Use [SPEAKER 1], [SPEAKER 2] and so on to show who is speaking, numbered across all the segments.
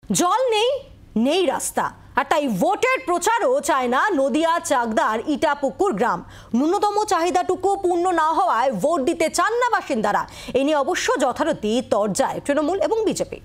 [SPEAKER 1] জল নেই, নেই রাস্তা, আর তাই ভোটের প্রচারও চায় না নদিয়া চাকদার ইটাপুকুর গ্রাম। ন্যূনতম চাহিদাটুকু পূর্ণ না হওয়ায় ভোট দিতে চান না বাসিন্দারা। এ নিয়ে অবশ্য যথারীতি তরজায় তৃণমূল এবং বিজেপি।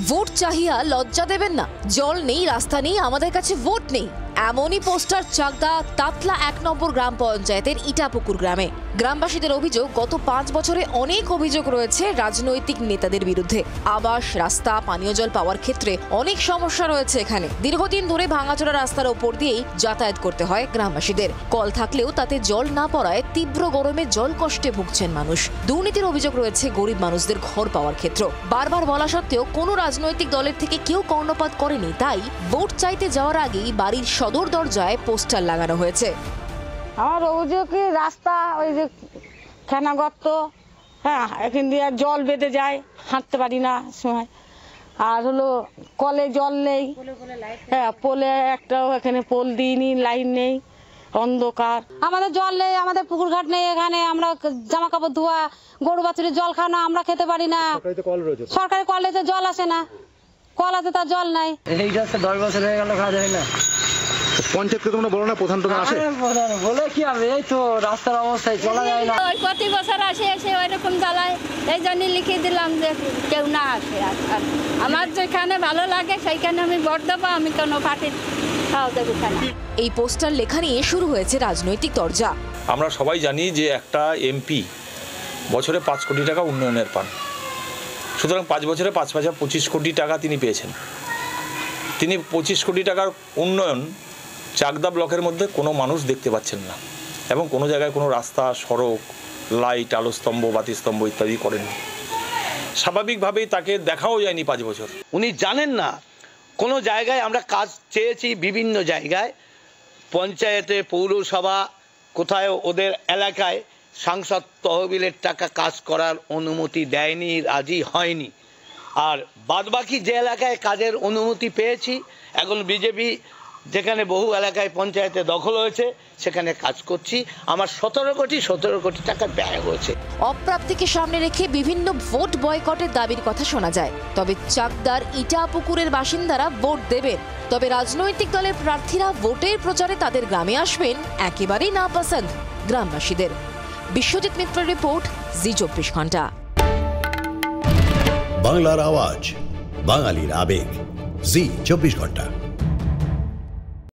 [SPEAKER 2] ভোট চাহিয়া লজ্জা দেবেন না, জল নেই, রাস্তা নেই, আমাদের কাছে ভোট নেই, এমনই পোস্টার চাকদা তাতলা ১ নম্বর গ্রাম পঞ্চায়েতের ইটাপুকুর গ্রামে। গ্রামবাসীদের অভিযোগ, গত ৫ বছরে অনেক অভিযোগ রয়েছে রাজনৈতিক নেতাদের বিরুদ্ধে। আবাস, রাস্তা, পানীয় জল পাওয়ার ক্ষেত্রে অনেক সমস্যা রয়েছে এখানে। দীর্ঘদিন ধরে ভাঙাচোরা রাস্তার ওপর দিয়েই যাতায়াত করতে হয় গ্রামবাসীদের। কল থাকলেও তাতে জল না পড়ায় তীব্র গরমে জল কষ্টে ভুগছেন মানুষ। দুর্নীতির অভিযোগ রয়েছে গরিব মানুষদের ঘর পাওয়ার ক্ষেত্রে। বারবার বলা সত্ত্বেও কোনো রাজনৈতিক দলের থেকে কেউ কর্ণপাত করেনি, তাই ভোট চাইতে যাওয়ার আগেই বাড়ির সদর দরজায় পোস্টার লাগানো হয়েছে।
[SPEAKER 3] আমার অভিযোগ কি, রাস্তা ওই যে খানা গর্ত, হ্যাঁ, এখান দিয়ে জল বেঁধে যায়, হাঁটতে পারি না সময়। আর হলো কলে জল নেই, হ্যাঁ, পোলে একটাও এখানে পোল দিইনি, লাইন নেই, অন্ধকার। আমাদের জল নেই, আমাদের পুকুর ঘাট নেই, এখানে আমরা জামা কাপড় ধোয়া, গরু বাছুরের জল খাওয়া, আমরা খেতে পারি না। সরকারি কলেতে জল আসে না, কল আছে তার জল নাই।
[SPEAKER 4] এইটা 10 বছর হয়ে গেল, খাওয়া যায় না।
[SPEAKER 5] পঞ্চায়েতকে তোমরা বলো না, প্রধান প্রধান আসে?
[SPEAKER 4] বলে কি হবে, এই তো রাস্তার অবস্থায় চলা যায় না।
[SPEAKER 6] ওই প্রতি বছর আসে এসে ওইরকম জ্বালায়, এই জন্য লিখে দিলাম যে কেউ না আসে। আর আমার যেখানে ভালো লাগে সেইখানে আমি ভোট দেবো, আমি কোনো পার্টি খাওয়া দেবো না।
[SPEAKER 2] এই পোস্টার লেখা নিয়ে শুরু হয়েছে রাজনৈতিক তরজা।
[SPEAKER 7] আমরা সবাই জানি যে একটা এমপি বছরে 5 কোটি টাকা উন্নয়নের পান। সুতরাং 5 বছরে 25 কোটি টাকা তিনি পেয়েছেন। তিনি 25 কোটি টাকার উন্নয়ন চাকদা ব্লকের মধ্যে কোনো মানুষ দেখতে পাচ্ছেন না, এবং কোনো জায়গায় কোনো রাস্তা, সড়ক, লাইট, আলোস্তম্ভ, বাতিস্তম্ভ ইত্যাদি করেননি। স্বাভাবিকভাবেই তাকে দেখাও যায়নি 5 বছর।
[SPEAKER 8] উনি জানেন না কোনো জায়গায় আমরা কাজ চেয়েছি, বিভিন্ন জায়গায় পঞ্চায়েতে, পৌরসভা, কোথায় ওদের এলাকায় সাংসদ তহবিলের টাকা কাজ করার অনুমতি দেয়নি, রাজি হয়নি। আর বাদবাকি যে এলাকায় কাজের অনুমতি পেয়েছি, এখন বিজেপি যেখানে বহু এলাকায় পঞ্চায়েতে দখল হয়েছে সেখানে কাজ করছি। আমার 17 কোটি টাকা ব্যয় হয়েছে।
[SPEAKER 2] অপ্রাপ্তিকে সামনে রেখে বিভিন্ন ভোট বয়কটের দাবির কথা শোনা যায়। তবে চাকদার ইটাপুকুরের বাসিন্দারা ভোট দেবেন। তবে রাজনৈতিক দলের প্রার্থীরা ভোটের প্রচারে তাদের গ্রামে আসবেন একেবারেই নাপসন্দ গ্রামবাসীদের। বিশ্বজিৎ মিত্রের রিপোর্ট, জি 24 ঘন্টা।
[SPEAKER 9] বাংলার আওয়াজ, বাঙালির আবেগ, জি 24 ঘন্টা।